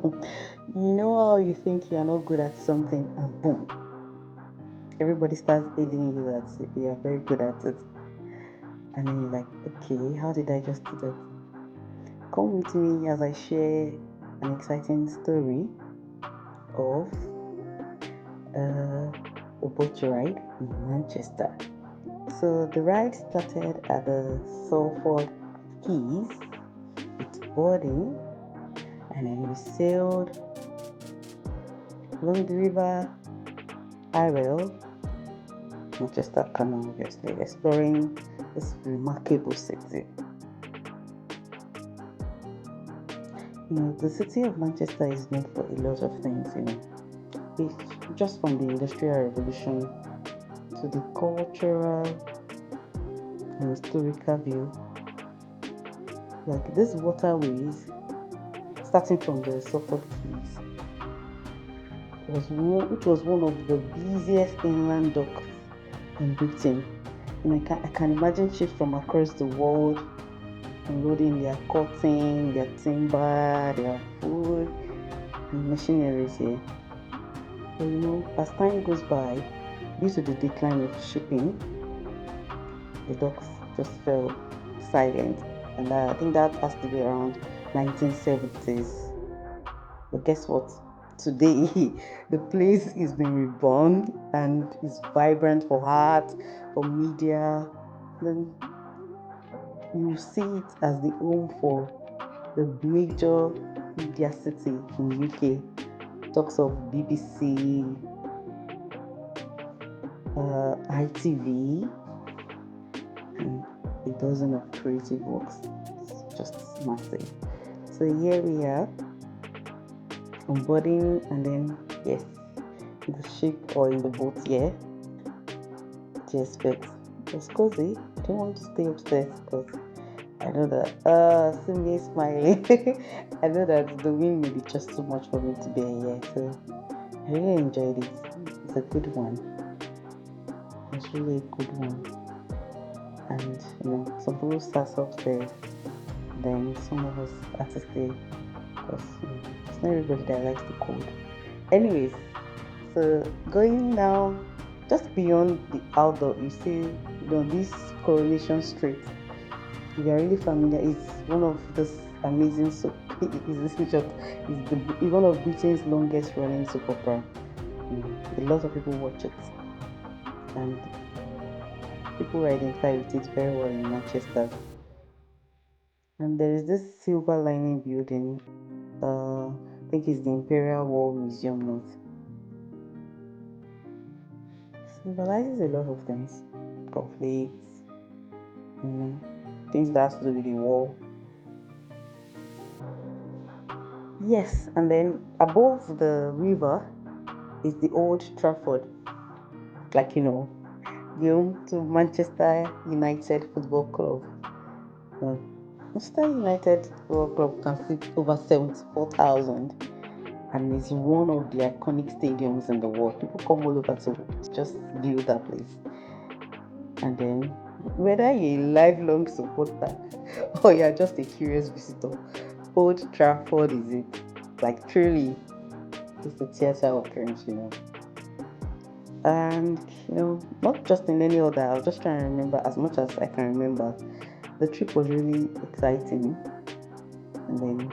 You know how you think you're not good at something, and boom, everybody starts telling you that you are very good at it. And then you're like, okay, how did I just do that? Come with me as I share an exciting story of a boat ride in Manchester. So the ride started at the Salford Keys with boarding, and then we sailed along the river Irel, Manchester Canal, obviously, exploring this remarkable city. The city of Manchester is known for a lot of things, just from the Industrial Revolution to the cultural and historical view. Like these waterways, starting from the Suffolk Keys, which was one of the busiest inland docks in Britain. And I can imagine ships from across the world unloading their cotton, their timber, their food, and machineries here. But as time goes by, due to the decline of shipping, the docks just fell silent. And I think that has to be around 1970s. But guess what? Today, the place is being reborn and is vibrant for art, for media. Then you see it as the home for the major media city in UK. Talks of BBC, ITV, and a dozen of creative works. It's just massive. So here we are, onboarding, and then yes, in the ship or in the boat here. What do you expect? It was cozy. I didn't want to stay upstairs because I know that see me smiling. I know that the wind may be just too much for me to bear here. So I really enjoyed it. It's a good one. It's really a good one. And some people start upstairs, then some of us have to stay because it's not everybody that likes the cold. Anyways, so going now just beyond the outdoor, you see this Coronation Street. If you are really familiar, it's one of this amazing soap. It's one of Britain's longest running soap opera. A lot of people watch it, and people identify with it very well in Manchester. And there is this silver lining building. I think it's the Imperial War Museum North. Symbolizes a lot of things, conflicts, things that has to do with the war. Yes, and then above the river is the Old Trafford, like the home to Manchester United Football Club. Manchester United Football Club can fit over 74,000 and is one of the iconic stadiums in the world. People come all over to just view that place. And then, whether you're a lifelong supporter or you're just a curious visitor, Old Trafford is it. Like, truly, it's the theatre of dreams, And, not just in any other, I was just trying to remember as much as I can remember. The trip was really exciting. And then,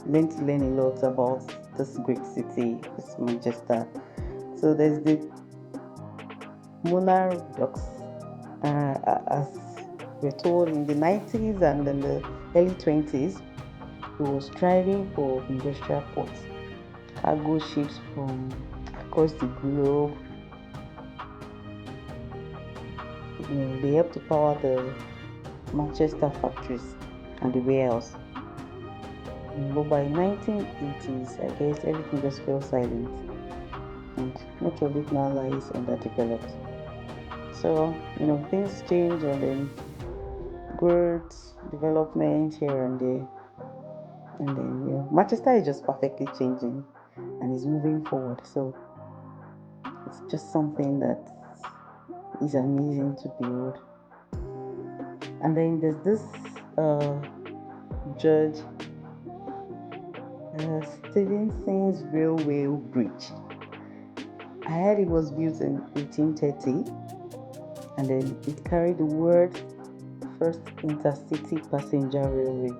learned to learn a lot about this great city, this Manchester. So there's the Monarch Docks, as we're told in the 90s and in the early 20s, it was striving for industrial ports, cargo ships from across the globe. They helped to power the Manchester factories and the warehouse. But by 1980s, I guess everything just fell silent, and much of it now lies underdeveloped. So, things change, and then growth, development here and there. And then, Manchester is just perfectly changing and is moving forward. So, it's just something that is amazing to build. And then there's this judge, Stevenson's Railway Bridge. I heard it was built in 1830, and then it carried the world's first intercity passenger railway.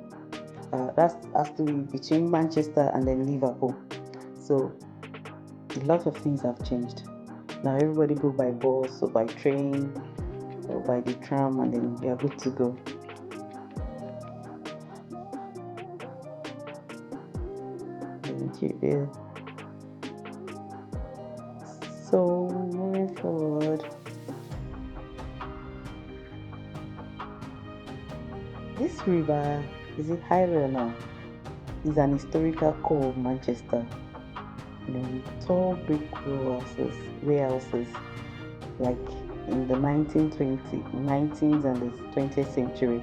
That's actually between Manchester and then Liverpool. So a lot of things have changed. Now everybody go by bus or by train or by the tram, and then they are good to go. So moving forward, this river, is it highway now? Is an historical core of Manchester. Tall brick warehouses, like in the 19th and the 20th century,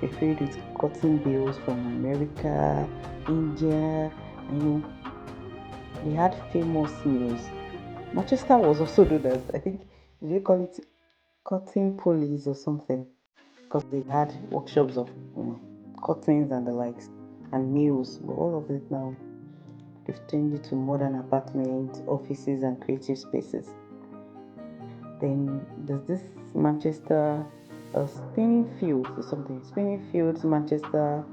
they filled with cotton bales from America, India, and they had famous mills. Manchester was also known as, I think, they call it cotton police or something, because they had workshops of cottons and the likes, and mills. But all of it now, they've changed it to modern apartments, offices, and creative spaces. Then there's this Manchester spinning fields or something. Spinning fields, Manchester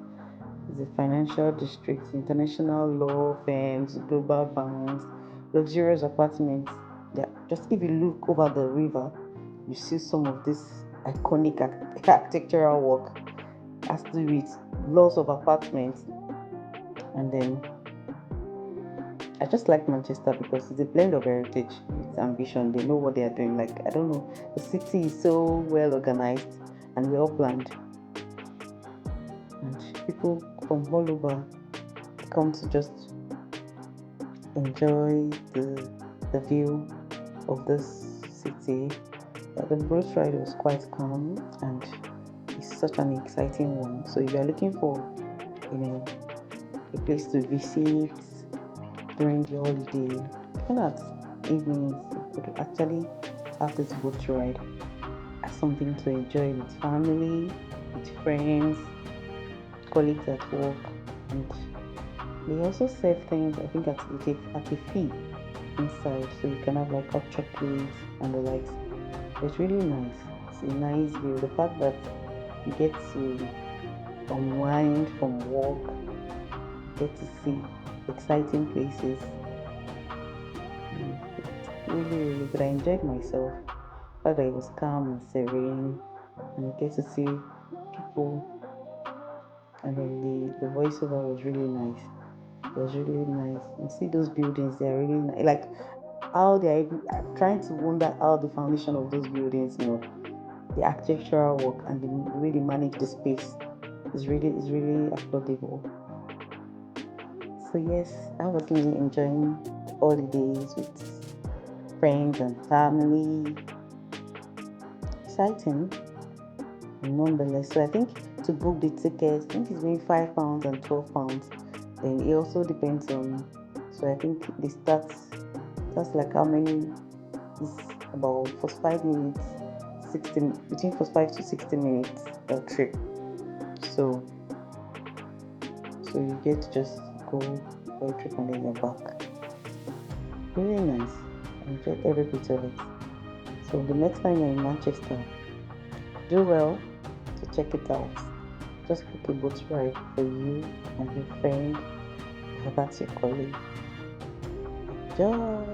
is a financial district, international law firms, global banks, luxurious apartments. Yeah, just if you look over the river, you see some of this iconic architectural work. Has to do with lots of apartments. And then I just like Manchester because it's a blend of heritage with ambition. They know what they are doing. Like, I don't know, the city is so well organized and well planned, and people from all over come to just enjoy the view of this city. The boat ride was quite calm, and it's such an exciting one. So if you are looking for a place to visit during the holiday, even at evenings, you could actually have this boat ride as something to enjoy with family, with friends, colleagues at work. And they also serve things, I think, at a fee inside, so you can have like hot chocolates and the likes. It's really nice. It's a nice view. The fact that you get to unwind from work, get to see exciting places. Really, really good. I enjoyed myself. The fact that it was calm and serene, and you get to see people, and then the voiceover was really nice. It was really nice. You see those buildings, they're really nice. Like how I'm trying to wonder how the foundation of those buildings, the architectural work and the way they manage the space is really applaudable. So yes, I was really enjoying holidays with friends and family. Exciting, nonetheless. So I think to book the tickets, I think it's between £5 and £12. Then it also depends on. So I think they start. That's like how many is about 45 minutes, 60 between 45 to 60 minutes trip. So you get to just go for a trip and then you're back. Really nice. I enjoyed every bit of it. So the next time you're in Manchester, do well to check it out. Just book a boat ride for you and your friend, or that's your colleague. Enjoy!